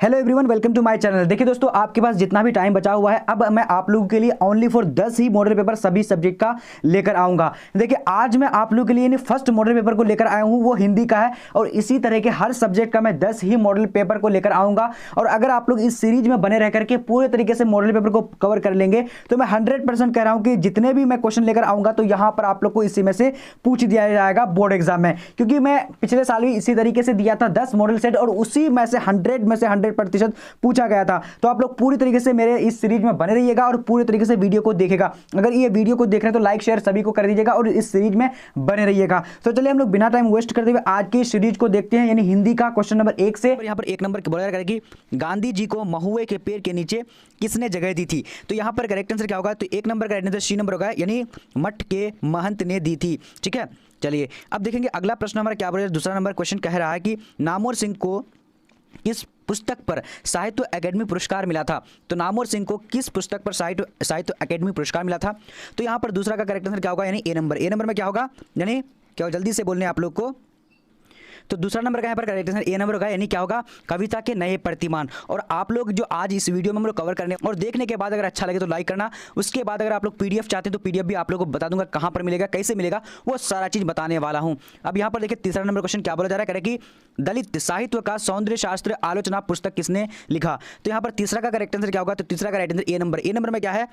Hello everyone, welcome to my channel. देखिए दोस्तों, आपके पास जितना भी टाइम बचा हुआ है, अब मैं आप लोगों के लिए only for 10 he model paper सभी सब्जेक्ट का लेकर आऊंगा। देखिए, आज मैं आप लोगों के लिए फर्स्ट मॉडल पेपर को लेकर आया हूं, वो हिंदी का है। और इसी तरह के हर सब्जेक्ट का मैं 10 ही मॉडल पेपर को लेकर आऊंगा। और अगर आप लोग इस सीरीज में बने रह करके पूरे तरीके से मॉडल पेपर को कवर कर लेंगे तो मैं 100% कह रहा हूं कि जितने भी मैं क्वेश्चन लेकर आऊंगा तो यहां पर आप लोग को इसी में से पूछ दिया जाएगा बोर्ड एग्जाम में। क्योंकि मैं पिछले साल भी इसी तरीके से दिया था 10 मॉडल सेट, और उसी में से 100% पूछा गया था। तो आप लोग पूरी तरीके से मेरे इस सीरीज में बने रहिएगा और पूरी तरीके से वीडियो को देखेगा। अगर ये वीडियो को देख रहे हैं तो लाइक शेयर सभी को कर दीजिएगा और इस सीरीज में बने रहिएगा। तो चलिए हम लोग बिना टाइम वेस्ट करते हुए आज की सीरीज को देखते हैं, यानी हिंदी का क्वेश्चन नंबर 1 से। यहाँ पर 1 नंबर बोला करेगी, गांधी जी को महुए के पेड़ के नीचे किसने जगह दी थी? तो यहाँ पर करेक्ट आंसर क्या होगा? तो 1 नंबर का राइट आंसर सी नंबर होगा, यानी मठ के महंत ने दी थी। ठीक है, चलिए अब देखेंगे अगला प्रश्न हमारा क्या बोल रहा है। दूसरा नंबर क्वेश्चन कह रहा है कि नामवर सिंह को किस पुस्तक पर साहित्य अकेडमी पुरस्कार मिला था? तो नामवर सिंह को किस पुस्तक पर साहित्य अकेडमी पुरस्कार मिला था? तो यहाँ पर दूसरा का करेक्ट आंसर क्या होगा, यानी ए नंबर। ए नंबर में क्या होगा, यानी क्या, जल्दी से बोलने आप लोग को। तो दूसरा नंबर का यहाँ पर करेक्ट आंसर ए नंबर होगा, यानी क्या होगा, कविता के नए प्रतिमान। और आप लोग जो आज इस वीडियो में हम लोग कवर करने और देखने के बाद अगर अच्छा लगे तो लाइक करना। उसके बाद अगर आप लोग पीडीएफ चाहते हैं तो पीडीएफ भी आप लोगों को बता दूंगा कहां पर मिलेगा, कैसे मिलेगा, वो सारा चीज बताने वाला हूं। अब यहाँ पर देखिए तीसरा नंबर क्वेश्चन क्या बोला जा रहा है, कि दलित साहित्य का सौंदर्य शास्त्र आलोचना पुस्तक किसने लिखा? तो यहाँ पर तीसरा का करेक्ट आंसर क्या होगा? तो तीसरा का right answer A number. A number में क्या है,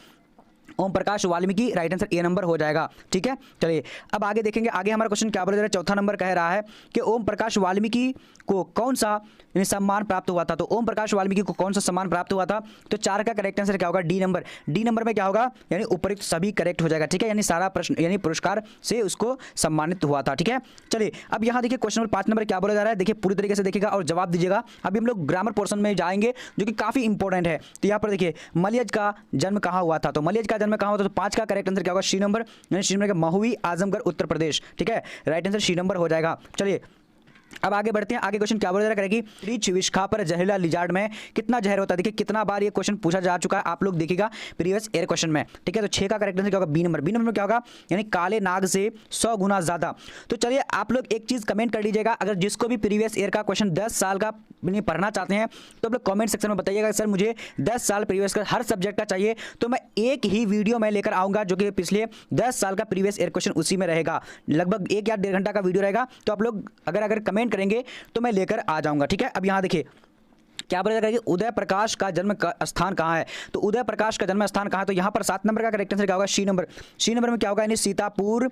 Om Prakash Valmiki. Right answer A number हो जाएगा। ठीक है, चलिए अब आगे देखेंगे। आगे हमारा क्वेश्चन क्या बोला जा रहा है, चौथा नंबर कह रहा है कि ओम प्रकाश वाल्मीकि को कौन सा सम्मान प्राप्त हुआ था? तो ओम प्रकाश वाल्मीकि को कौन सा सम्मान प्राप्त हुआ था? तो 4 का करेक्ट आंसर क्या होगा, डी नंबर। डी नंबर में क्या होगा, यानी उपयुक्त सभी करेक्ट हो जाएगा। ठीक है, यानी सारा प्रश्न यानी पुरस्कार से उसको सम्मानित हुआ था। ठीक है, चलिए अब यहाँ देखिए क्वेश्चन नंबर 5 नंबर क्या बोला जा रहा है। देखिए पूरी तरीके से देखिएगा और जवाब दीजिएगा। अभी हम लोग ग्रामर पोर्शन में जाएंगे जो कि काफी इंपॉर्टेंट है। तो यहाँ पर देखिए मलयज का जन्म कहाँ हुआ था? तो मलयज का जन्म कहाँ हुआ था? तो 5 का करेक्ट आंसर क्या होगा, सी नंबर, यानी सी नंबर का महुई, आजमगढ़, उत्तर प्रदेश। ठीक है, राइट आंसर सी नंबर हो जाएगा। चलिए अब आगे बढ़ते हैं। आगे क्वेश्चन क्या बोला जा रहा है, रिच विस्खा पर जहरीला लिजार्ड में कितना जहर होता है? देखिए कितना बार ये क्वेश्चन पूछा जा चुका है, आप लोग देखिएगा प्रीवियस एयर क्वेश्चन में। ठीक है, तो 6 का करेक्ट आंसर क्या होगा, बी नंबर। बी नंबर में क्या होगा, यानी काले नाग से 100 गुना ज्यादा। तो चलिए आप लोग एक चीज कमेंट कर लीजिएगा, अगर जिसको भी प्रीवियस एयर का क्वेश्चन 10 साल का पढ़ना चाहते हैं तो आप लोग कमेंट सेक्शन में बताइएगा, सर मुझे 10 साल प्रीवियस का हर सब्जेक्ट का चाहिए। तो मैं एक ही वीडियो में लेकर आऊंगा जो कि पिछले 10 साल का प्रीवियस एयर क्वेश्चन उसी में रहेगा। लगभग 1 या 1.5 घंटा का वीडियो रहेगा। तो आप लोग अगर कमेंट करेंगे तो मैं लेकर आ जाऊंगा। ठीक है, अब यहां देखिए क्या बोला जाएगा कि उदय प्रकाश का जन्म स्थान कहाँ है? तो उदय प्रकाश का जन्म स्थान कहाँ है? तो यहाँ पर 7 नंबर का करेक्ट आंसर क्या होगा, सी नंबर। सी नंबर में क्या होगा, यानी सीतापुर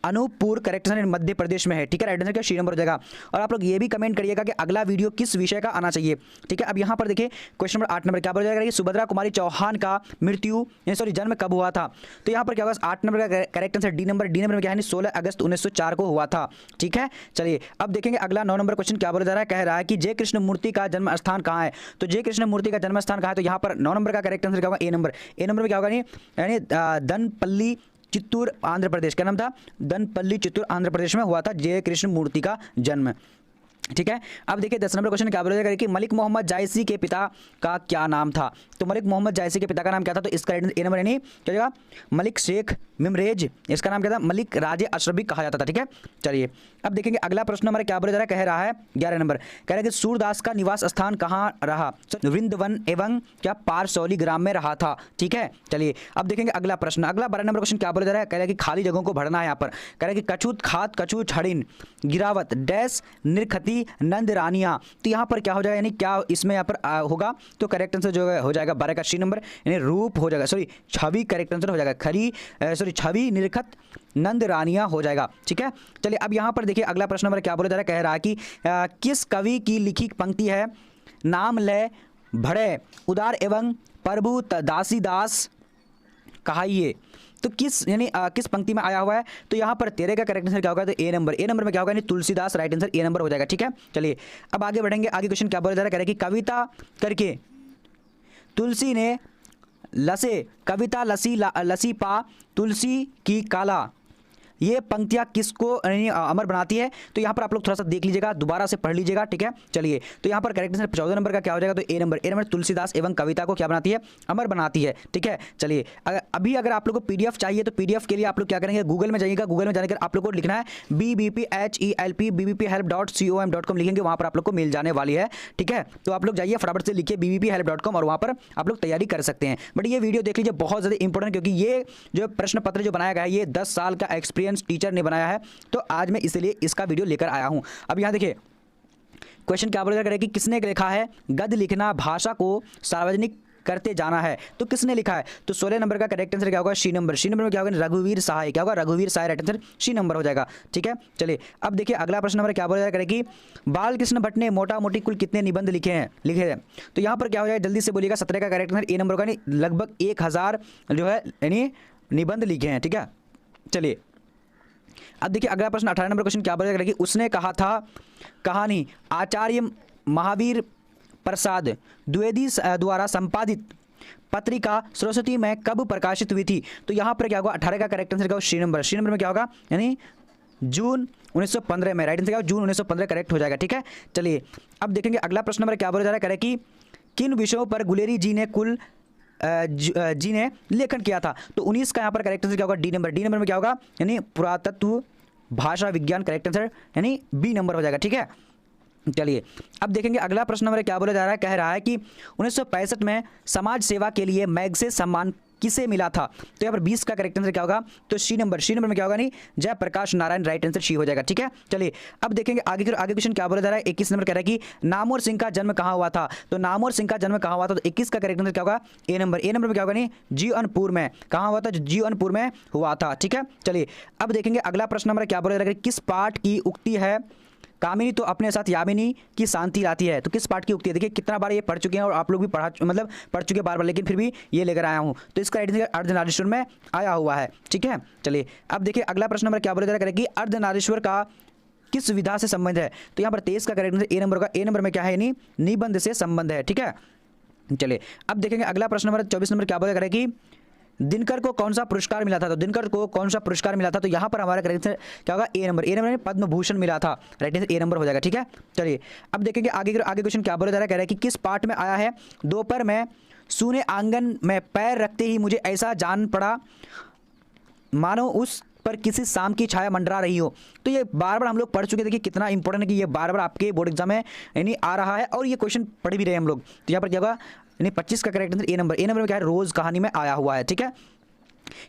अनूपपुर, करेक्ट आंसर मध्य प्रदेश में है। ठीक है, राइट आंसर क्या, सी नंबर हो जाएगा। और आप लोग ये भी कमेंट करिएगा कि अगला वीडियो किस विषय का आना चाहिए। ठीक है, अब यहाँ पर देखिए क्वेश्चन नंबर 8 नंबर क्या बोला जाएगा कि सुभद्रा कुमारी चौहान का मृत्यु सॉरी जन्म कब हुआ था? तो यहाँ पर क्या होगा, 8 नंबर का correct answer D number. D number में क्या है, 16 अगस्त 1904 को हुआ था। ठीक है, चलिए अब देखेंगे अगला 9 नंबर क्वेश्चन क्या बोला जा रहा है, कह रहा है कि जय कृष्ण मूर्ति का जन्म स्थान कहाँ है? तो जय कृष्ण मूर्ति का जन्म स्थान कहाँ है? तो यहाँ पर 9 नंबर का करेक्ट आंसर क्या होगा, ए नंबर। ए नंबर में क्या होगा, यानी दनपल्ली चित्तूर आंध्र प्रदेश। क्या नाम था, दनपल्ली चित्तूर आंध्र प्रदेश में हुआ था जय कृष्ण मूर्ति का जन्म। ठीक है, अब देखिए 10 नंबर क्वेश्चन क्या बोला जाएगा कि मलिक मोहम्मद जायसी के पिता का क्या नाम था? तो मलिक मोहम्मद जायसी के पिता का नाम क्या था? तो इसका ए नंबर, यानी क्या जाएगा, मलिक शेख मिमरेज। इसका नाम क्या था, मलिक राजे अशरफ भी कहा जाता था। ठीक है, चलिए अब देखेंगे अगला प्रश्न हमारा क्या बोला जा रहा है, कह रहा है 11 नंबर, कह रहा है कि सूरदास का निवास स्थान कहाँ रहा? वृंदावन एवं क्या पारसौली ग्राम में रहा था। ठीक है, चलिए अब देखेंगे अगला प्रश्न। अगला 12 नंबर क्वेश्चन क्या बोला जा रहा है, कह रहा है कि खाली जगहों को भरना है। यहाँ पर कह रहा है कि कछुत खात कछु छड़िन गिरावत डैश निरखती नंद रानिया। तो यहाँ पर क्या हो जाएगा, यानी क्या इसमें यहाँ पर होगा? तो करेक्ट आंसर जो हो जाएगा 12 का सी नंबर, यानी रूप हो जाएगा, सॉरी छवि करेक्ट आंसर हो जाएगा, छवि निरखत नंद रानिया हो जाएगा। ठीक है, चलिए अब यहाँ पर देखिए अगला प्रश्न नंबर क्या बोला जा रहा है, कह रहा है कि किस कवि की लिखी पंक्ति है, नाम ले भड़े उदार एवं प्रभु दासी दास कहाइए? तो किस यानी किस पंक्ति में आया हुआ है? तो यहाँ पर 13 का करेक्ट आंसर क्या होगा, तो ए नंबर। ए नंबर में क्या होगा, यानी Tulsidas. Right answer A number हो जाएगा। ठीक है, चलिए अब आगे बढ़ेंगे। आगे क्वेश्चन क्या बोला जा रहा है, कह रहा है कि कविता करके तुलसी ने लसे कविता लसी लसी पा तुलसी की काला ये पंक्तियां किसको अमर बनाती है? तो यहाँ पर आप लोग थोड़ा सा देख लीजिएगा, दोबारा से पढ़ लीजिएगा, ठीक है। चलिए, तो यहाँ पर करेक्ट आंसर 14 नंबर का क्या हो जाएगा? तो ए नंबर तुलसीदास एवं कविता को क्या बनाती है? अमर बनाती है, ठीक है। चलिए, अभी अगर आप लोग को पीडीएफ चाहिए तो पीडीएफ के लिए आप लोग क्या करेंगे, गूगल में जाइएगा, गूगल में जाने के आप लोग को लिखना है bbphelp.com लिखेंगे, वहां पर आप लोग को मिल जाने वाली है, ठीक है। तो आप लोग जाइए फटाफट से लिखिए bbphelp.com और वहां पर आप लोग तैयारी कर सकते हैं। बट ये वीडियो देख लीजिए, बहुत ज़्यादा इंपॉर्टेंट, क्योंकि ये जो प्रश्न पत्र जो बनाया गया है ये 10 साल का एक्सपीरियंस टीचर ने बनाया है, तो आज मैं इसलिए इसका वीडियो लेकर आया हूं। अब यहाँ देखिए क्वेश्चन क्या बोला कि किसने लिखा है गद्य लिखना भाषा को सार्वजनिक करते जाना है? तो किसने लिखा है? तो 16 नंबर का करेक्ट आंसर क्या होगा? सी नंबर में क्या होगा? रघुवीर सहाय। क्या होगा? रघुवीर सहाय, राइट आंसर सी नंबर हो जाएगा, ठीक है। चलिए, अब देखिए अगला प्रश्न नंबर क्या बोला जाएगा कि बाल कृष्ण भट्ट ने मोटा मोटी कुल कितने निबंध लिखे हैं? तो यहाँ पर क्या हो जाएगा, जल्दी से बोलिएगा। 17 का करेक्ट आंसर ए नंबर का, लगभग 1000 जो है यानी निबंध लिखे हैं, ठीक है। चलिए, अब देखिए अगला प्रश्न 18 नंबर क्वेश्चन क्या बोला जाएगा कि उसने कहा था कहानी आचार्य महावीर प्रसाद द्विवेदी द्वारा संपादित पत्रिका सरस्वती में कब प्रकाशित हुई थी? तो यहाँ पर क्या होगा? 18 का करेक्ट आंसर क्या होगा? सी नंबर में क्या होगा? यानी जून 1915 में, राइट आंसर क्या होगा? जून 1915 करेक्ट हो जाएगा, ठीक है। चलिए, अब देखेंगे अगला प्रश्न नंबर क्या बोला जा रहा है कि किन विषयों पर गुलेरी जी ने लेखन किया था? तो 19 का यहाँ पर करेक्ट आंसर क्या होगा? डी नंबर में क्या होगा? यानी पुरातत्व भाषा विज्ञान, करेक्ट आंसर यानी बी नंबर हो जाएगा, ठीक है। चलिए, अब देखेंगे अगला प्रश्न नंबर क्या बोला जा रहा है, कह रहा है कि 1965 में समाज सेवा के लिए मैग्सेसे सम्मान किसे मिला था? तो यहाँ पर 20 का करेक्ट आंसर क्या होगा? तो सी नंबर में क्या होगा? नहीं, Jayaprakash Narayan, right answer C हो जाएगा, ठीक है। चलिए, अब देखेंगे आगे क्वेश्चन क्या बोला जा रहा है। 21 नंबर कह रहा है कि नामवर सिंह का जन्म कहाँ हुआ था? तो नामवर सिंह का जन्म कहाँ हुआ था? तो 21 का करेक्ट आंसर क्या होगा? ए नंबर में क्या होगा? नहीं, जीवनपुर में। कहाँ हुआ था? जीवनपुर में हुआ था, ठीक है। चलिए, अब देखेंगे अगला प्रश्न नंबर क्या बोला जा रहा है, किस पाठ की उक्ति है कामिनी तो अपने साथ यामिनी की शांति लाती है? तो किस पाठ की उक्ति है? देखिए कितना बार ये पढ़ चुके हैं और आप लोग भी पढ़ चुके बार, लेकिन फिर भी ये लेकर आया हूँ। तो इसका अर्धनारीश्वर में आया हुआ है, ठीक है। चलिए, अब देखिए अगला प्रश्न नंबर क्या बोला जा रहा है कि अर्धनारीश्वर का किस विधा से संबंध है? तो यहाँ पर 23 का करेक्ट आंसर ए नंबर में क्या है? यानी निबंध से संबंध है, ठीक है। चलिए, अब देखेंगे अगला प्रश्न नंबर 24 नंबर क्या बोला जा रहा है कि दिनकर को कौन सा पुरस्कार मिला था? तो दिनकर को कौन सा पुरस्कार मिला था? तो यहाँ पर हमारा करेक्ट क्या होगा? ए नंबर में पद्म भूषण मिला था, राइट आंसर ए नंबर हो जाएगा, ठीक है। चलिए, अब देखेंगे आगे क्वेश्चन क्या बोला जा रहा है, कह रहा है कि किस पाठ में आया है दोपहर में सूने आंगन में पैर रखते ही मुझे ऐसा जान पड़ा मानो उस पर किसी शाम की छाया मंडरा रही हो? तो ये बार हम लोग पढ़ चुके। देखिए कितना इंपॉर्टेंट है कि ये बार आपके बोर्ड एग्जाम में यानी आ रहा है और ये क्वेश्चन पढ़ भी रहे हम लोग। तो यहाँ पर क्या होगा? यानी 25 का करेक्ट आंसर ए नंबर में क्या है? रोज कहानी में आया हुआ है, ठीक है।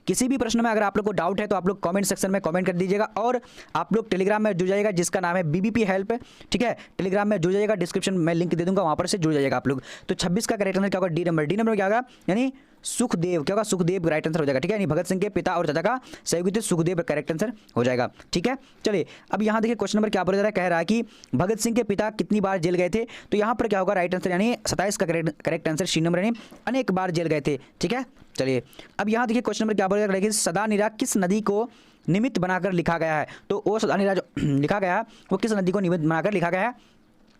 किसी भी प्रश्न में अगर आप लोग को डाउट है तो आप लोग कमेंट सेक्शन में कमेंट कर दीजिएगा और आप लोग टेलीग्राम में जुड़ जाइएगा जिसका नाम है बीबीपी हेल्प, ठीक है। टेलीग्राम में जुड़ जाइएगा, डिस्क्रिप्शन में लिंक दे दूंगा, वहां पर से जुड़ जाइएगा आप लोग। तो 26 का करेक्ट आंसर क्या होगा? डी नंबर क्या होगा? यानी सुखदेव। क्या होगा? सुखदेव राइट आंसर हो जाएगा, ठीक है। यानी भगत सिंह के पिता और चाचा का संयुक्त सुखदेव करेक्ट आंसर हो जाएगा, ठीक है। चलिए, अब यहाँ देखिए क्वेश्चन नंबर क्या बोला जा रहा है, कह रहा है कि भगत सिंह के पिता कितनी बार जेल गए थे? तो यहाँ पर क्या होगा? राइट आंसर यानी 27 का करेक्ट आंसर सी नंबर यानी अनेक बार जेल गए थे, ठीक है। चलिए, अब यहाँ देखिए क्वेश्चन नंबर क्या बोला जा रहा है कि सदा निरा किस नदी को निमित्त बनाकर लिखा गया है? तो वो सदा निरा जो लिखा गया है वो किस नदी को निमित्त बनाकर लिखा गया है?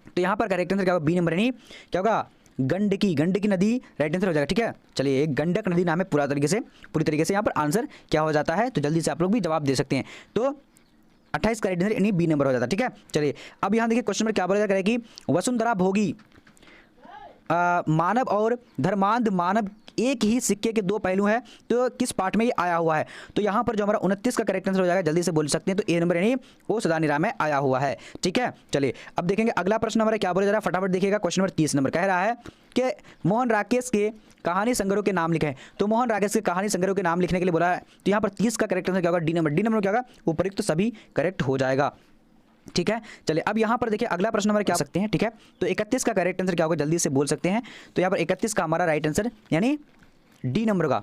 तो यहाँ पर करेक्ट आंसर क्या होगा? बी नंबर यानी क्या होगा? गंडकी नदी, राइट आंसर हो जाएगा, ठीक है। चलिए, एक गंडक नदी नाम है पूरी तरीके से यहाँ पर आंसर क्या हो जाता है, तो जल्दी से आप लोग भी जवाब दे सकते हैं। तो 28 का राइट आंसर यानी बी नंबर हो जाता है, ठीक है। चलिए, अब यहाँ देखिए क्वेश्चन नंबर क्या बोला जा रहा है कि वसुंधरा भोगी मानव और धर्मांध मानव एक ही सिक्के के दो पहलू हैं, तो किस पाठ में ये आया हुआ है? तो यहाँ पर जो हमारा 29 का करेक्ट आंसर हो जाएगा, जल्दी से बोल सकते हैं, तो ए नंबर यानी वो सदा निरा में आया हुआ है, ठीक है। चलिए, अब देखेंगे अगला प्रश्न हमारा क्या बोला जा रहा है, फटाफट देखिएगा। क्वेश्चन नंबर 30 नंबर कह रहा है कि मोहन राकेश के कहानी संग्रह के नाम लिखें। तो मोहन राकेश के कहानी संग्रह के नाम लिखने के लिए बोला है, तो यहाँ पर 30 का करेक्ट आंसर क्या होगा? डी नंबर क्या होगा? उपयुक्त तो सभी करेक्ट हो जाएगा, ठीक है। चलिए, अब यहाँ पर देखिए अगला प्रश्न नंबर क्या सकते हैं, ठीक है। तो 31 का करेक्ट आंसर क्या होगा? जल्दी से बोल सकते हैं। तो यहाँ पर 31 का हमारा राइट आंसर यानी डी नंबर का।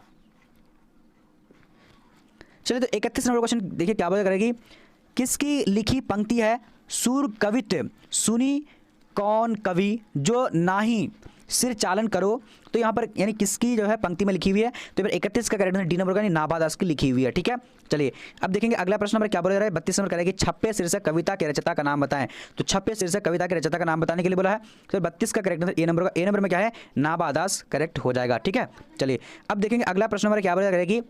चलिए, तो 31 नंबर क्वेश्चन देखिए क्या बोला करेगी, किसकी लिखी पंक्ति है सूर कवित्व सुनी कौन कवि जो नाही सिर चालन करो? तो यहाँ पर यानी किसकी जो है पंक्ति में लिखी हुई है? तो फिर 31 का करेक्ट आंसर डी नंबर का नाभा दास की लिखी हुई है, ठीक है। चलिए, अब देखेंगे अगला प्रश्न नंबर क्या बोला जा रहा है, 32 नंबर करेगी छप्पे शीर्षक कविता के रचयिता का नाम बताएं। तो छप्पे शीर्षक कविता के रचयिता का नाम बताने के लिए बोला है, तो 32 का करेक्ट आंसर ए नंबर का। ए नंबर में क्या है? नाभा दास करेक्ट हो जाएगा, ठीक है। चलिए, अब देखेंगे अगला प्रश्न नंबर क्या बोला करेगी,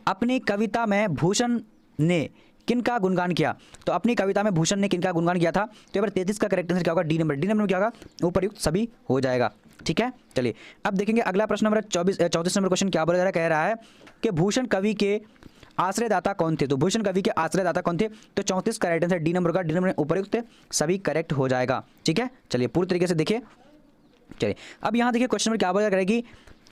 अपनी कविता में भूषण ने किनका गुणगान किया? तो अपनी कविता में भूषण ने किनका गुणगान किया था? तो यहाँ पर 33 का करेक्ट आंसर क्या होगा? D number. डी नंबर में क्या होगा? उपरयुक्त सभी हो जाएगा। ठीक है, चलिए अब देखेंगे अगला प्रश्न नंबर 34 नंबर क्वेश्चन क्या बोला जा रहा है? कह रहा है कि भूषण कवि के आश्रयदाता कौन थे? तो भूषण कवि के आश्रयदाता कौन थे? तो 34 का राइट आंसर डी नंबर का। डी नंबर में उपरयुक्त सभी करेक्ट हो जाएगा। ठीक है, चलिए पूरी तरीके से देखिए। चलिए अब यहाँ देखिए क्वेश्चन नंबर क्या बोला करेगी,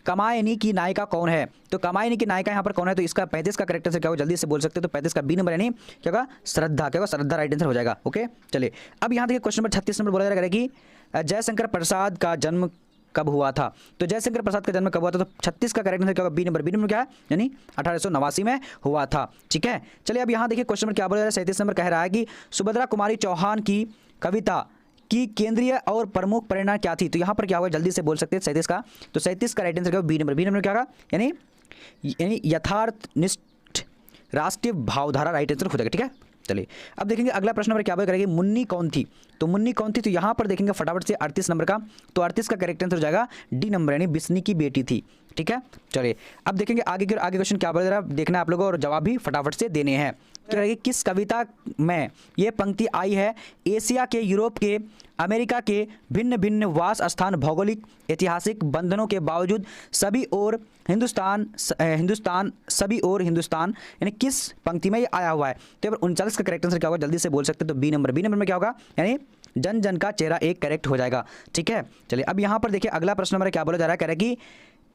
कामायनी की नायिका कौन है? तो कामायनी की नायिका यहाँ पर कौन है? तो इसका 35 का करेक्ट आंसर क्या होगा? जल्दी से बोल सकते हो। तो 35 का बी नंबर यानी क्या होगा? श्रद्धा। क्या होगा? श्रद्धा राइट आंसर हो जाएगा। ओके, चलिए अब यहाँ देखिए क्वेश्चन नंबर 36 नंबर बोला जा रहा है कि जयशंकर प्रसाद का जन्म कब हुआ था? तो जयशंकर प्रसाद का जन्म कब हुआ था? तो 36 का करेक्ट आंसर क्या होगा? B number. बी नंबर क्या है? यानी 1889 में हुआ था। ठीक है, चलिए अब यहाँ देखिए क्वेश्चन नंबर क्या बोला जा रहा है? 37 नंबर कह रहा है कि सुभद्रा कुमारी चौहान की कविता की केंद्रीय और प्रमुख प्रेरणा क्या थी? तो यहाँ पर क्या होगा? जल्दी से बोल सकते हैं 37 का। तो 37 का राइट आंसर क्या होगा? B number. बी नंबर क्या होगा? यानी यथार्थनिष्ठ राष्ट्रीय भावधारा राइट आंसर हो जाएगा। ठीक है, चलिए अब देखेंगे अगला प्रश्न नंबर क्या करेंगे, मुन्नी कौन थी? तो मुन्नी कौन थी? तो यहाँ पर देखेंगे फटाफट से 38 नंबर का। तो 38 का करेक्ट आंसर हो जाएगा डी नंबर यानी बिस्नी की बेटी थी। ठीक है, चलिए अब देखेंगे आगे क्वेश्चन क्या बोल रहा है देखना है आप लोगों को, और जवाब भी फटाफट से देने हैं। किस कविता में ये पंक्ति आई है, एशिया के, यूरोप के, अमेरिका के भिन्न भिन्न वास स्थान, भौगोलिक ऐतिहासिक बंधनों के बावजूद सभी और हिंदुस्तान सभी और हिंदुस्तान, यानी किस पंक्ति में ये आया हुआ है? तो 39 का करेक्ट आंसर क्या होगा? जल्दी से बोल सकते हैं। तो बी नंबर। बी नंबर में क्या होगा? यानी जन जन का चेहरा एक करेक्ट हो जाएगा। ठीक है, चलिए अब यहाँ पर देखिए अगला प्रश्न नंबर क्या बोला जा रहा है, कह रहा है कि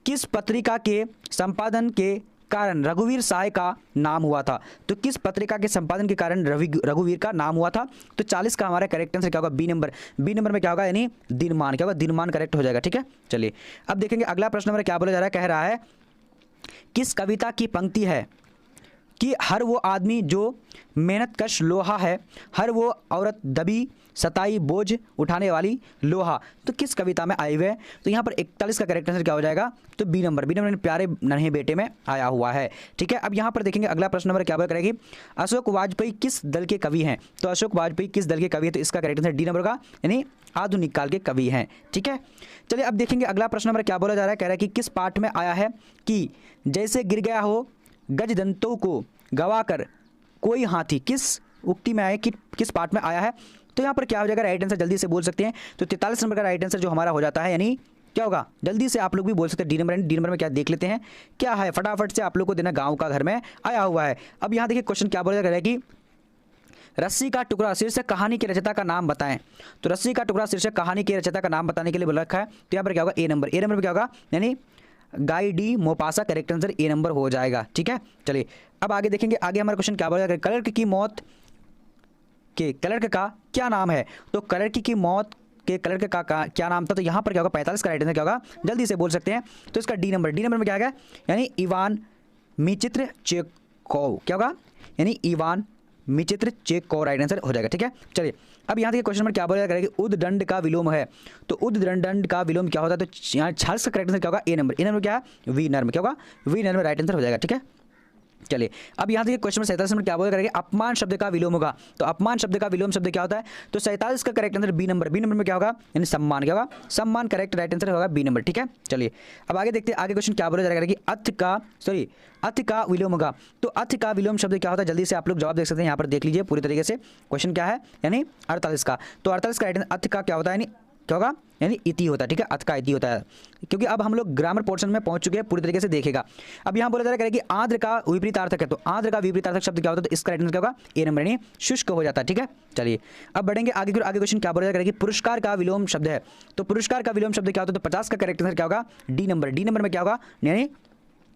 किस पत्रिका के संपादन के कारण रघुवीर साय का नाम हुआ था? तो किस पत्रिका के संपादन के कारण रघुवीर का नाम हुआ था? तो 40 का हमारा करेक्ट आंसर क्या होगा? B number. बी नंबर में क्या होगा? यानी दिनमान। क्या होगा? दिनमान करेक्ट हो जाएगा। ठीक है, चलिए अब देखेंगे अगला प्रश्न नंबर क्या बोला जा रहा है, कह रहा है किस कविता की पंक्ति है कि हर वो आदमी जो मेहनतकश लोहा है, हर वो औरत दबी सताई बोझ उठाने वाली लोहा। तो किस कविता में आई हुए? तो यहाँ पर 41 का करेक्ट आंसर क्या हो जाएगा? तो बी नंबर। बी नंबर प्यारे नन्हे बेटे में आया हुआ है। ठीक है, अब यहाँ पर देखेंगे अगला प्रश्न नंबर क्या करेगी, अशोक वाजपेयी किस दल के कवि हैं? तो अशोक वाजपेयी किस दल के कवि है? तो इसका करेक्ट आंसर डी नंबर का, यानी आधुनिक काल के कवि हैं। ठीक है, चलिए अब देखेंगे अगला प्रश्न नंबर क्या बोला जा रहा है, कह रहा है कि किस पाठ में आया है कि जैसे गिर गया हो गजदंतों को गवाकर कोई हाथी? किस उक्ति में आया कि किस पाठ में आया है? तो यहाँ पर क्या हो जाएगा? राइट आंसर जल्दी से बोल सकते हैं। तो 43 नंबर का राइट आंसर जो हमारा हो जाता है, यानी क्या होगा? जल्दी से आप लोग भी बोल सकते हैं डी नंबर। डी नंबर में क्या देख लेते हैं क्या है, फटाफट से आप लोग को देना, गाँव का घर में आया हुआ है। अब यहाँ देखिए क्वेश्चन क्या बोला जा रहा है कि रस्सी का टुकड़ा शीर्षक कहानी के रचयिता का नाम बताएं। तो रस्सी का टुकड़ा शीर्षक कहानी के रचयिता का नाम बताने के लिए बोल रखा है। तो यहाँ पर क्या होगा? ए नंबर। ए नंबर में क्या होगा? यानी गाई D Maupassant, correct answer A number हो जाएगा। ठीक है, चलिए अब आगे देखेंगे। आगे हमारा क्वेश्चन क्या बोला, क्लर्क की मौत के क्लर्क का क्या नाम है? तो क्लर्क की मौत के क्लर्क का क्या नाम था? तो यहाँ पर क्या होगा? 45 का राइट आंसर क्या होगा? जल्दी से बोल सकते हैं। तो इसका डी नंबर। डी नंबर में क्या आएगा? यानी इवान मिचित्र चेकोव। क्या होगा? यानी इवान मिचित्र चेकोव राइट आंसर हो जाएगा। ठीक है, चलिए अब यहाँ देखिए क्वेश्चन नंबर क्या बोला करेगा, उद्दंड का विलोम है। तो उद्दंड का विलोम क्या होता है? तो यहाँ 46 का करेक्ट आंसर क्या होगा? ए नंबर। ए नंबर क्या है? वी नर्म। क्या होगा? वी नर्म राइट आंसर हो जाएगा। ठीक है, चलिए अब यहाँ देखिए क्वेश्चन 47 में क्या बोला करेंगे, अपमान शब्द का विलोम होगा। तो अपमान शब्द का विलोम शब्द क्या होता है? तो 47 का correct answer B number. B number में क्या होगा? यानी सम्मान। क्या होगा? सम्मान करेक्ट राइट आंसर होगा बी नंबर। ठीक है, चलिए अब आगे देखते हैं। आगे क्वेश्चन क्या बोला जाएगा कि अथ का विलोम होगा। तो अथ का विलोम शब्द क्या होता है? जल्दी से आप लोग जवाब देख सकते हैं। यहाँ पर देख लीजिए पूरी तरीके से क्वेश्चन क्या है, यानी 48 का। तो 48 का राइट आंसर अथ का क्या होता है? यानी क्या होगा? यानी इति होता है। ठीक है, अथ का इति होता है, क्योंकि अब हम लोग ग्रामर पोर्शन में पहुंच चुके हैं, पूरी तरीके से देखेगा। अब यहाँ बोला जा रहा है कि आर्द्र का विपरीतार्थक है। तो आर्द्र का विपरीतार्थक शब्द क्या होता है? तो इसका राइट आंसर क्या होगा? ए नंबर, यानी शुष्क हो जाता है। ठीक है, चलिए अब बढ़ेंगे आगे। आगे क्वेश्चन क्या बोला जा रहा है कि पुरस्कार का विलोम शब्द है। तो पुरस्कार का विलोम शब्द क्या होता है? तो 50 का करेक्ट आंसर क्या होगा? D number. डी नंबर में क्या होगा? यानी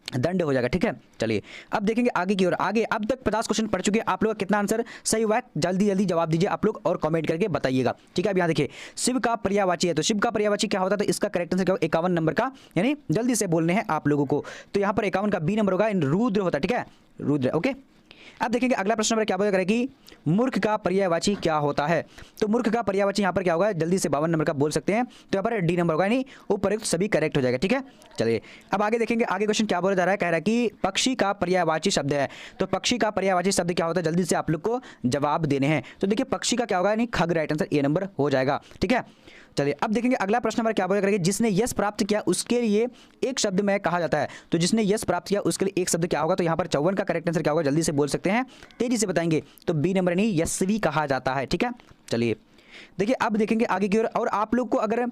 दंड हो जाएगा। ठीक है, चलिए अब देखेंगे आगे की ओर। आगे अब तक 50 क्वेश्चन पढ़ चुके हैं, आप लोग का कितना आंसर सही हुआ है? जल्दी जल्दी जवाब दीजिए आप लोग और कमेंट करके बताइएगा। ठीक है, अब यहाँ देखिए शिव का पर्यायवाची है। तो शिव का पर्यायवाची क्या होता है? तो इसका करेक्ट आंसर क्या होगा? 51 नंबर का, यानी जल्दी से बोलने हैं आप लोगों को। तो यहाँ पर 51 का बी नंबर होगा, रुद्र होता है। ठीक है, रुद्र। ओके, अब देखेंगे अगला प्रश्न नंबर क्या बोला करेगी, मूर्ख का पर्यायवाची क्या होता है? तो मूर्ख का पर्यायवाची यहाँ पर क्या होगा? जल्दी से 52 नंबर का बोल सकते हैं। तो यहाँ पर डी नंबर होगा, यानी उपयुक्त सभी करेक्ट हो जाएगा। ठीक है, चलिए अब आगे देखेंगे। आगे क्वेश्चन क्या बोला जा रहा है, कह रहा है कि पक्षी का पर्यायवाची शब्द है। तो पक्षी का पर्यायवाची शब्द क्या होता है? जल्दी से आप लोग को जवाब देने हैं। तो देखिए पक्षी का क्या होगा? यानी खग राइट आंसर ए नंबर हो जाएगा। ठीक है, चलिए अब देखेंगे अगला प्रश्न हमारा क्या बोलेगा, जिसने यश प्राप्त किया उसके लिए एक शब्द में कहा जाता है। तो जिसने यश प्राप्त किया उसके लिए एक शब्द क्या होगा, तो यहाँ पर 54 का करेक्ट आंसर क्या होगा, जल्दी से बोल सकते हैं, तेजी से बताएंगे। तो बी नंबर यानी यशस्वी कहा जाता है। ठीक है, चलिए देखिए अब देखेंगे आगे की ओर। और आप लोग को अगर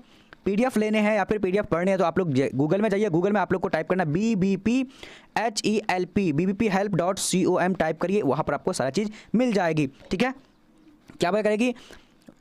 पीडीएफ लेने हैं या फिर पीडीएफ पढ़ने हैं तो आप लोग गूगल में जाइए, गूगल में आप लोग को टाइप करना BBPHELP BBPhelp.com टाइप करिए, वहाँ पर आपको सारा चीज़ मिल जाएगी। ठीक है, क्या बात करेगी,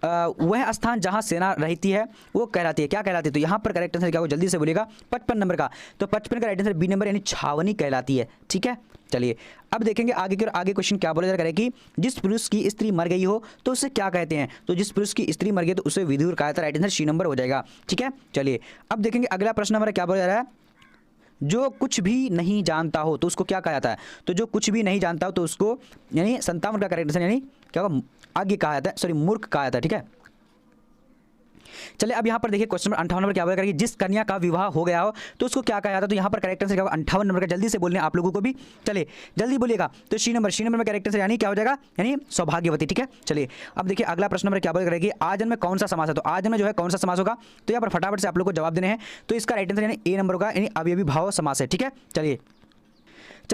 वह स्थान जहां सेना रहती है वो कहलाती है, क्या कहलाती है, तो यहाँ पर करेक्ट आंसर क्या होगा, जल्दी से बोलिएगा, 55 नंबर का। तो 55 का राइट आंसर बी नंबर यानी छावनी कहलाती है। ठीक है, चलिए अब देखेंगे आगे की ओर। आगे क्वेश्चन क्या बोला जा रहा है कि जिस पुरुष की स्त्री मर गई हो तो उसे क्या कहते हैं। तो जिस पुरुष की स्त्री मर गई तो उसे विधुर कहा जाता है। राइट आंसर सी नंबर हो जाएगा। ठीक है, चलिए अब देखेंगे अगला प्रश्न हमारा क्या बोला जा रहा है, जो कुछ भी नहीं जानता हो तो उसको क्या कहा जाता है। तो जो कुछ भी नहीं जानता हो तो उसको यानी 57 का करेक्ट आंसर यानी क्या होगा, आगे कहा जाता है, सॉरी मूर्ख कहा जाता है। ठीक है, चलिए अब यहाँ पर देखिए क्वेश्चन नंबर 58 नंबर क्या बोला, जिस कन्या का विवाह हो गया हो तो उसको क्या कहा जाता है। तो यहाँ पर करेक्ट आंसर क्या होगा, 58 नंबर का। जल्दी से बोलने आप लोगों को भी, चलिए जल्दी बोलिएगा। तो सी नंबर में करेक्ट आंसर यानी क्या हो जाएगा, यानी सौभाग्यवती। ठीक है, चलिए अब देखिए अगला प्रश्न नंबर क्या बोला, आजन में कौन सा समास है। तो आजन में जो है कौन सा समास होगा, तो यहाँ पर फटाफट से आप लोग को जवाब देने हैं। तो इसका राइट आंसर यानी ए नंबर होगा, यानी अवयवी भाव समास है। ठीक है, चलिए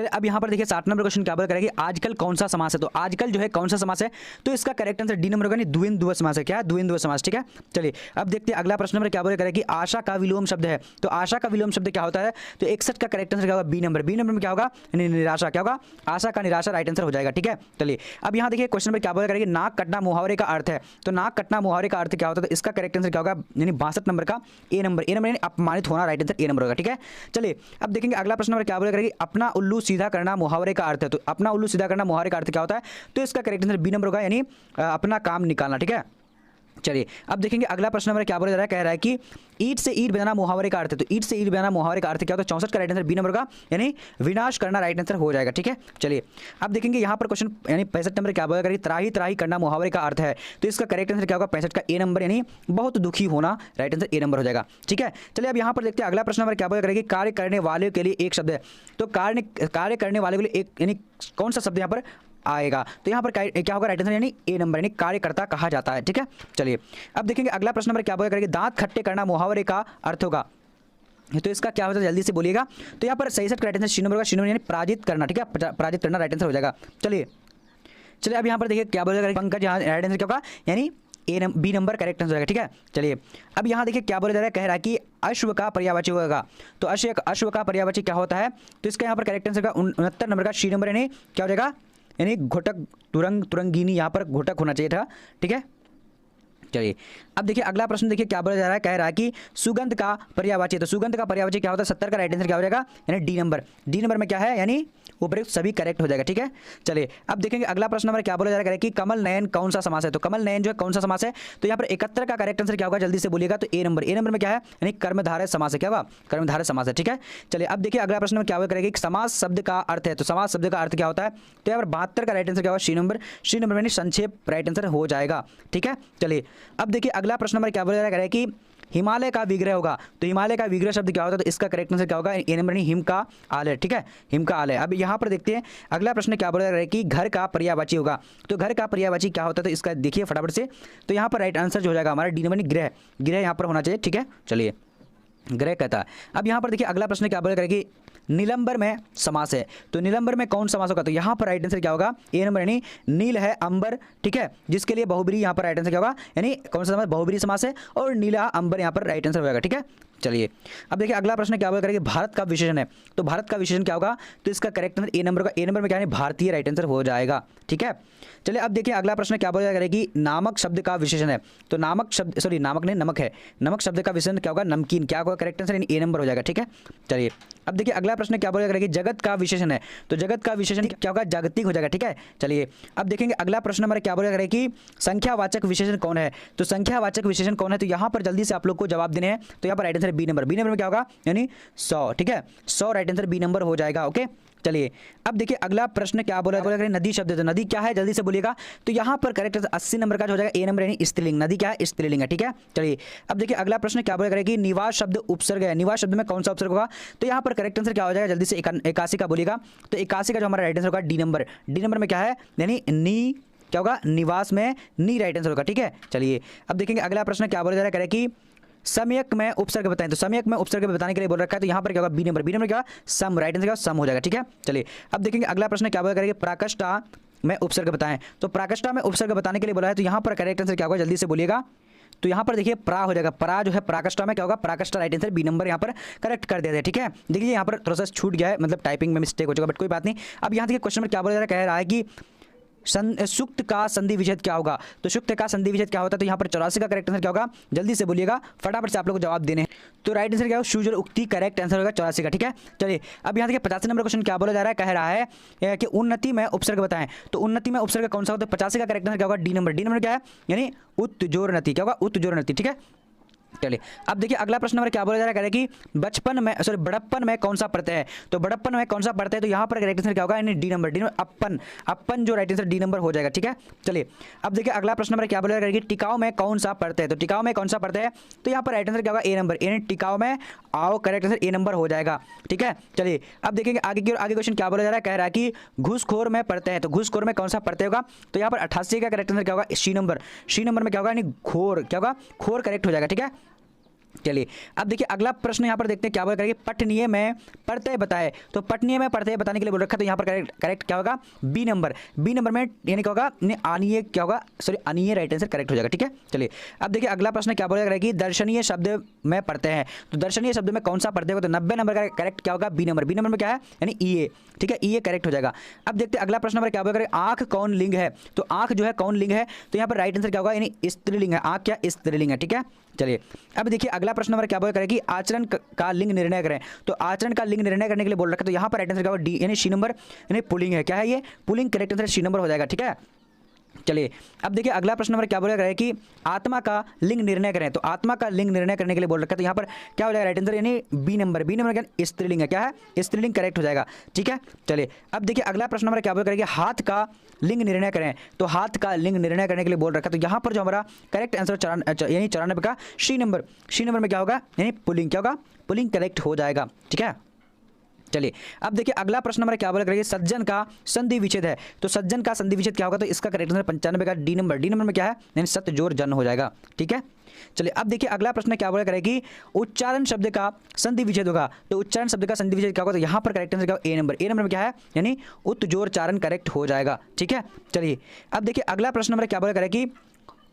अब यहाँ पर देखिए 60 नंबर क्वेश्चन क्या बोला करेगी, आजकल कौन सा समास है। तो आजकल जो है कौन सा समास है, तो इसका करेक्ट आंसर डी नंबर होगा, द्विंद्व समास है। क्या, द्विंद्व समास। ठीक है, चलिए अब देखते हैं अगला प्रश्न नंबर क्या बोला करेगी, आशा का विलोम शब्द है। तो आशा का विलोम शब्द क्या होता है, तो 61 का करेक्ट आंसर क्या होगा, बी नंबर में क्या होगा, निराशा। क्या होगा, आशा का निराशा राइट आंसर हो जाएगा। ठीक है, चलिए अब यहाँ देखिए क्वेश्चन नंबर क्या बोला करेगी, नाक कटना मुहावरे का अर्थ है। तो नाक कटना मुहावरे का अर्थ क्या होता है, तो इसका करेक्ट आंसर क्या होगा, यानी 62 नंबर का ए नंबर यानी अपमानित होना। राइट आंसर ए नंबर होगा। ठीक है, चलिए अब देखेंगे अगला प्रश्न नंबर क्या बोला करेगी, अपना उल्लू सीधा करना मुहावरे का अर्थ है। तो अपना उल्लू सीधा करना मुहावरे का अर्थ क्या होता है, तो इसका करेक्ट आंसर बी नंबर होगा, यानी अपना काम निकालना। ठीक है, चलिए अब देखेंगे अगला प्रश्न नंबर क्या बोला जा रहा है, कह रहा है कि ईंट से ईंट बनाना मुहावरे का अर्थ है। तो ईंट से ईंट बनाना मुहावरे का अर्थ क्या होता है, 64 का राइट आंसर बी नंबर का, यानी विनाश करना राइट आंसर हो जाएगा। ठीक है, चलिए अब देखेंगे यहाँ पर क्वेश्चन यानी 65 नंबर क्या बोला करेगी, त्राही त्राही करना मुहावरे का अर्थ है। तो इसका करेक्ट आंसर क्या होगा, 65 का ए नंबर, यानी बहुत दुखी होना। राइट आंसर ए नंबर हो जाएगा। ठीक है, चलिए अब यहाँ पर देखते हैं अगला प्रश्न नंबर क्या बोला करेगी, कार्य करने वाले के लिए एक शब्द है। तो कार्य करने वाले के लिए एक यानी कौन सा शब्द यहाँ पर आएगा, तो यहाँ पर क्या होगा, राइट आंसर यानी ए नंबर, यानी कार्यकर्ता कहा जाता है। ठीक है, चलिए अब देखेंगे अगला प्रश्न नंबर क्या बोला करेगी, दांत खट्टे करना मुहावरे का अर्थ होगा। तो इसका क्या होता है, जल्दी से बोलिएगा। तो यहाँ पर 66 का राइट आंसर सी नंबर होगा, सी नंबर यानी पराजित करना। ठीक है, पराजित करना राइट आंसर हो जाएगा। चलिए अब यहाँ पर देखिए क्या बोला करेगी, पंकज, यहाँ राइट आंसर क्या होगा, यानी बी नंबर करेक्ट आंसर होगा। ठीक है, चलिए अब यहाँ देखिए क्या बोला जा रहा है, कह रहा है कि अश्व का पर्यायवाची होगा। तो अश्व का पर्यायवाची क्या होता है, तो इसका यहाँ पर करेक्ट आंसर का 69 नंबर का सी नंबर, यानी क्या हो जाएगा, यानी घोटक, तुरंगिनी, यहाँ पर घोटक होना चाहिए था। ठीक है, चलिए अब देखिए अगला प्रश्न देखिए क्या बोला जा रहा है, कह रहा है कि सुगंध का पर्यायवाची। तो सुगंध का पर्यायवाची क्या होता है, 70 का राइट आंसर क्या हो जाएगा, यानी डी नंबर में क्या है, यानी उपयुक्त सभी करेक्ट हो जाएगा। ठीक है, चलिए अब देखेंगे अगला प्रश्न नंबर क्या बोला जा रहा है कि कमल नयन कौन सा समास है। तो कमल नयन जो है कौन सा समास है, तो यहाँ पर 71 का करेक्ट आंसर क्या होगा, जल्दी से बोलिएगा। तो ए नंबर में क्या है, यानी कर्मधारय समास है। क्या होगा, कर्मधारय समास है। ठीक है, चलिए अब देखिए अगला प्रश्न में क्या करेगी, समास शब्द का अर्थ है। तो समास शब्द का अर्थ क्या होता है, तो यहाँ पर 72 का राइट आंसर क्या होगा, सी नंबर यानी संक्षेप राइट आंसर हो जाएगा। ठीक है, चलिए अब देखिए अगला प्रश्न नंबर क्या बोला जा रहा है कि हिमालय का विग्रह होगा। तो हिमालय का विग्रह शब्द क्या होता है, तो इसका करेक्ट आंसर क्या होगा, ए नंबर यानी हिम का आलय। ठीक है, हिम का आलय। अब यहाँ पर देखते हैं अगला प्रश्न क्या बोला जा रहा है कि घर का पर्यायवाची होगा। तो घर का पर्यायवाची क्या होता है, तो इसका देखिए फटाफट से। तो यहाँ पर राइट आंसर जो हो जाएगा हमारा डी नंबर गृह यहाँ पर होना चाहिए। ठीक है, चलिए ग्रह कहता है। अब यहाँ पर देखिए अगला प्रश्न क्या बोला करेगी, नीलंबर में समास है। तो नीलंबर में कौन समास होगा, तो यहाँ पर राइट आंसर क्या होगा, ए नंबर यानी नील है अंबर। ठीक है, जिसके लिए बहुब्री, यहाँ पर राइट आंसर क्या होगा, यानी कौन सा समास, बहुब्री समास है, और नीला अंबर यहाँ पर राइट आंसर होगा। ठीक है, चलिए अब देखिए अगला प्रश्न क्या बोला करेगी, भारत का विशेषण है। तो भारत का विशेषण क्या होगा, तो इसका करेक्ट आंसर ए नंबर का, ए नंबर में क्या है, भारतीय राइट आंसर हो जाएगा। ठीक है, चलिए अब देखिए अगला प्रश्न क्या बोला करेगी, नामक शब्द का विशेषण है। तो नामक शब्द, सॉरी नामक नहीं, नमक है। नमक शब्द का विशेषण क्या होगा, नमकीन। क्या होगा, करेक्ट आंसर ए नंबर हो जाएगा। ठीक है, चलिए अब देखिए अगला प्रश्न क्या बोला करेगी, जगत का विशेषण है। तो जगत का विशेषण क्या होगा, जागतिक हो जाएगा। ठीक है, चलिए अब देखेंगे अगला प्रश्न हमारे क्या बोला करेगी, संख्यावाचक विशेषण कौन है। तो संख्यावाचक विशेषण कौन है, तो यहाँ पर जल्दी से आप लोग को जवाब देने हैं। तो यहाँ पर राइट आंसर बी नंबर में क्या होगा, यानी 100। ठीक है, 100 राइट आंसर बी नंबर हो जाएगा। ओके, चलिए अब देखिए अगला प्रश्न क्या बोला करें, नदी शब्द है। तो नदी क्या है, जल्दी से बोलिएगा। तो यहाँ पर करेक्ट 80 नंबर का जो हो जाएगा, ए नंबर यानी स्त्रीलिंग। नदी क्या है, स्त्रीलिंग है। ठीक है, चलिए अब देखिए अगला प्रश्न क्या बोला करेगी, निवास शब्द उपसर्ग है। निवास शब्द में कौन सा उपसर्ग होगा, तो यहाँ पर करेक्ट आंसर क्या हो जाएगा, जल्दी से 81 का बोलिएगा। तो 81 का जो हमारा राइट आंसर होगा डी नंबर में क्या है, यानी नी क्या होगा, निवास में नी राइट आंसर होगा। ठीक है, चलिए अब देखेंगे अगला प्रश्न क्या बोला जा रहा है, कि सम्यक में उपसर्ग बताएं। तो सम्यक में उपसर्ग बताने के लिए बोल रखा है, तो यहाँ पर क्या होगा, बी नंबर क्या होगा, सम, राइट आंसर क्या सम हो जाएगा। ठीक है, चलिए अब देखेंगे अगला प्रश्न क्या बोला करेंगे, प्राकृष्टा में उपसर्ग बताएं। तो प्राकृष्टा में उपसर्ग बताने के लिए बोला है, तो यहाँ पर करेक्ट आंसर क्या होगा, जल्दी से बोलिएगा। तो यहाँ पर देखिए प्रा हो जाएगा, प्रा जो है प्राकृष्टा में क्या होगा, प्राकृष्टा, राइट आंसर बी नंबर यहाँ पर करेक्ट कर देते हैं। ठीक है, देखिए यहाँ पर थोड़ा सा छूट गया है, मतलब टाइपिंग में मिस्टेक हो जाएगा, बट कोई बात नहीं। अब यहाँ देखिए क्वेश्चन में क्या बोला जा रहा है, कह रहा है कि सुक्त का संधि विच्छेद क्या होगा। तो सुक्त का संधि विच्छेद क्या होता है, तो यहाँ पर 84 का करेक्ट आंसर क्या होगा, जल्दी से बोलिएगा, फटाफट से आप लोग को जवाब देने हैं। तो राइट आंसर क्या होगा, शुज और उक्ति, करेक्ट आंसर होगा 84 का। ठीक है, चलिए अब यहाँ देखिए 85 नंबर क्वेश्चन क्या बोला जा रहा है, कह रहा है कि उन्नति में उपसर्ग बताएं। तो उन्नति में उपसर्ग कौन सा होता है, 85 का करेक्ट आंसर क्या होगा, डी नंबर क्या है, यानी उत्जोरनति, क्या होगा, उत्जोरनति। ठीक है, चलिए अब देखिए अगला प्रश्न नंबर क्या बोला जा रहा है, कह रहे कि बचपन में बड़प्पन में कौन सा प्रत्यय है। तो बड़प्पन में कौन सा प्रत्यय है, तो यहाँ पर करेक्ट आंसर क्या होगा, यानी डी नंबर अपन जो राइट आंसर डी नंबर हो जाएगा। ठीक है, चलिए अब देखिए अगला प्रश्न नंबर क्या बोला जा रहा है, कि टिकाऊ में कौन सा प्रत्यय है। तो टिकाऊ में कौन सा प्रत्यय है, तो यहाँ पर राइट आंसर क्या होगा, ए नंबर, यानी टिकाऊ में आओ, करेक्ट आंसर ए नंबर हो जाएगा। ठीक है, चलिए अब देखेंगे आगे की ओर, आगे क्वेश्चन क्या बोला जा रहा है, कह रहा है कि घूसखोर में प्रत्यय है। तो घूसखोर में कौन सा प्रत्यय होगा, तो यहाँ पर 88 का करेक्ट आंसर क्या होगा, सी नंबर में क्या होगा, यानी घोर, क्या होगा, खोर करेक्ट हो जाएगा। ठीक है, चलिए अब देखिए अगला प्रश्न यहाँ पर देखते हैं क्या बोल करेंगे, पठनीय में प्रत्यय बताए। तो पठनीय में प्रत्यय बताने के लिए बोल रखा है, तो यहाँ पर करेक्ट क्या होगा, बी नंबर में यानी क्या होगा, अनीय, क्या होगा, सॉरी अनीय, राइट आंसर करेक्ट हो जाएगा। ठीक है, चलिए अब देखिए अगला प्रश्न क्या बोल रहा है, कि दर्शनीय शब्द में प्रत्यय है। तो दर्शनीय शब्द में कौन सा प्रत्यय होगा, तो 90 नंबर का करेक्ट क्या होगा, बी नंबर में क्या है, यानी ईए। ठीक है, ईए करेक्ट हो जाएगा। अब देखते हैं अगला प्रश्न नंबर क्या बोल रहा है, आंख कौन लिंग है। तो आंख जो है कौन लिंग है, तो यहाँ पर राइट आंसर क्या होगा, यानी स्त्रीलिंग है, आंख क्या स्त्रीलिंग है। ठीक है, चलिए अब देखिए अगला प्रश्न नंबर क्या बोल करें, कि आचरण का लिंग निर्णय करें। तो आचरण का लिंग निर्णय करने के लिए बोल रखा है, तो यहाँ पर राइट आंसर क्या होगा, डी यानी सी नंबर, यानी पुलिंग है। क्या है ये, pulling, correct answer C number हो जाएगा। ठीक है, चलिए अब देखिए अगला प्रश्न नंबर क्या बोल रहा है, कि आत्मा का लिंग निर्णय करें। तो आत्मा का लिंग निर्णय करने के लिए बोल रखा है, तो यहाँ पर क्या हो जाएगा, राइट आंसर यानी बी नंबर क्या स्त्रीलिंग है, क्या है स्त्रीलिंग, करेक्ट हो जाएगा। ठीक है, चलिए अब देखिए अगला प्रश्न नंबर क्या बोल रहा है, कि हाथ का लिंग निर्णय करें। तो हाथ का लिंग निर्णय करने के लिए बोल रखा है, तो यहाँ पर जो हमारा करेक्ट आंसर यानी 94 का सी नंबर में क्या होगा, यानी पुलिंग, क्या होगा, पुलिंग करेक्ट हो जाएगा। ठीक है, चलिए अब देखिए अगला प्रश्न नंबर क्या बोल रहा है, सज्जन का संधि विच्छेद है। तो सज्जन का संधि विच्छेद क्या होगा, तो इसका करेक्ट आंसर 95 का डी नंबर में क्या है, यानी सत्य जोर जन हो जाएगा। ठीक है, चलिए अब देखिए अगला प्रश्न क्या बोला करें, कि उच्चारण शब्द का संधि विच्छेद होगा। तो उच्चारण शब्द का संधि विच्छेद क्या होगा, तो यहाँ पर करेक्ट आंसर क्या होगा, ए नंबर में क्या है, यानी उत्जोरचारण करेक्ट हो जाएगा। ठीक है, चलिए अब देखिए अगला प्रश्न नंबर क्या बोला करें, कि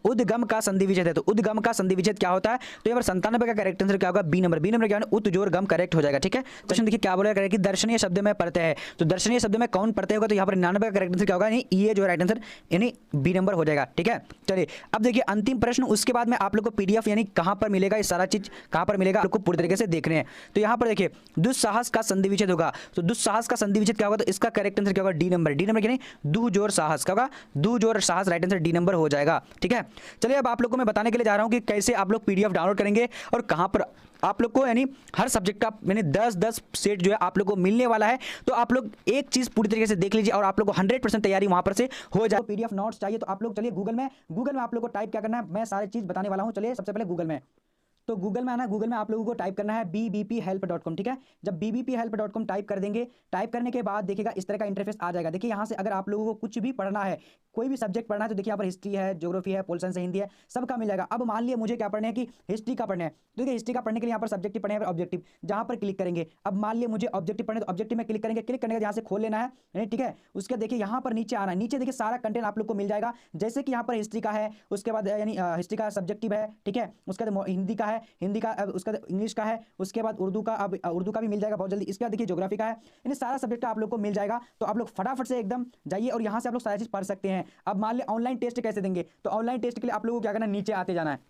उद्गम का संधि विच्छेद है। तो उद्गम का संधि विच्छेद क्या होता है, तो यहाँ पर 97 का करेक्ट आंसर क्या होगा, बी नंबर क्या है, उत्जोर गम करेक्ट हो जाएगा। ठीक है, क्वेश्चन देखिए क्या बोला करें, कि दर्शनीय शब्द में प्रत्यय है। तो दर्शनीय शब्द में कौन प्रत्यय होगा, तो यहाँ पर 99 का करेक्ट आंसर क्या होगा, यानी ये जो राइट आंसर यानी बी नंबर हो जाएगा। ठीक है, चलिए अब देखिए अंतिम प्रश्न, उसके बाद में आप लोग को पीडीएफ यानी कहाँ पर मिलेगा, ये सारा चीज कहाँ पर मिलेगा, आपको पूरी तरीके से देखने हैं। तो यहाँ पर देखिए दुस्साहस का संधि विच्छेद होगा। तो दुस्साहस का संधि विच्छेद क्या होगा, तो इसका करेक्ट आंसर क्या होगा, डी नंबर यानी दुहजोर साहस, क्या होगा, दुहजोर साहस, राइट आंसर डी नंबर हो जाएगा। ठीक है, चलिए अब आप लोग को मैं बताने के लिए जा रहा हूं कि कैसे आप लोग पीडीएफ डाउनलोड करेंगे और कहां पर आप लोग को, यानी हर सब्जेक्ट का यानी 10 सेट जो है आप लोग को मिलने वाला है। तो आप लोग एक चीज पूरी तरीके से देख लीजिए और आप लोग को 100% तैयारी वहां पर से हो जाए। पीडीएफ नोट्स चाहिए तो आप लोग चलिए गूगल में आप लोग को टाइप क्या करना है, मैं सारी चीज बताने वाला हूं। चलिए सबसे पहले गूगल में, तो गूगल में आना, गूगल में आप लोगों को टाइप करना है bbphelp.com। ठीक है, जब bbphelp.com टाइप कर देंगे, टाइप करने के बाद देखिएगा इस तरह का इंटरफेस आ जाएगा। देखिए यहाँ से अगर आप लोगों को कुछ भी पढ़ना है, कोई भी सब्जेक्ट पढ़ना है, तो देखिए यहाँ पर हिस्ट्री है, ज्योग्राफी है, पोल साइंस है, हिंदी है, सबका मिल जाएगा। अब मान लिया मुझे क्या पढ़ना है, कि हिस्ट्री का पढ़ना है, तो देखिए हिस्ट्री का पढ़ने के लिए यहाँ पर सब्जेक्टिव पढ़ने है, ऑब्जेक्टिव, जहाँ पर क्लिक करेंगे। अब मान लिया मुझे ऑब्जेक्टिव पढ़ने, तो ऑब्जेक्टिव में क्लिक करेंगे, क्लिक करने के यहाँ से खोल लेना है। ठीक है, उसके देखिए यहाँ पर नीचे आना है, नीचे देखिए सारा कंटेंट आप लोग को मिल जाएगा। जैसे कि यहाँ पर हिस्ट्री का है, उसके बाद यानी हिस्ट्री का सब्जेक्टिव है। ठीक है, उसके बाद हिंदी का है, हिंदी का, उसका इंग्लिश का है, उसके बाद उर्दू का, अब उर्दू का भी मिल जाएगा बहुत जल्दी। इसके बाद देखिए ज्योग्राफी का है, यानी सारा सब्जेक्ट आप लोग को मिल जाएगा। तो आप लोग फटाफट से एकदम जाइए और यहाँ से आप लोग सारी चीज पढ़ सकते हैं। अब मान लिया ऑनलाइन टेस्ट कैसे देंगे, तो ऑनलाइन टेस्ट के लिए आप लोगों को क्या करना है, नीचे आते जाना है।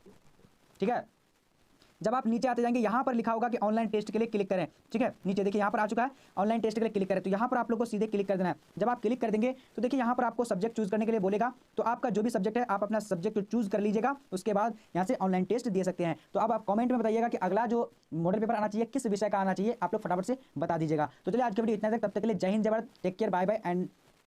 ठीक है, जब आप नीचे आते जाएंगे यहाँ पर लिखा होगा कि ऑनलाइन टेस्ट के लिए क्लिक करें। ठीक है, नीचे देखिए यहाँ पर आ चुका है, ऑनलाइन टेस्ट के लिए क्लिक करें। तो यहाँ पर आप लोग को सीधे क्लिक कर देना है। जब आप क्लिक कर देंगे तो देखिए यहाँ पर आपको सब्जेक्ट चूज करने के लिए बोलेगा। तो आपका जो भी सब्जेक्ट है आप अपना सब्जेक्ट चूज कर लीजिएगा, उसके बाद यहाँ से ऑनलाइन टेस्ट दे सकते हैं। तो अब आप कमेंट में बताइएगा कि अगला जो मॉडल पेपर आना चाहिए किस विषय का आना चाहिए, आप लोग फटाफट से बता दीजिएगा। तो चलिए आज की वीडियो इतना तक, तब तक के लिए जय हिंद, जय Bharat, take care, bye bye and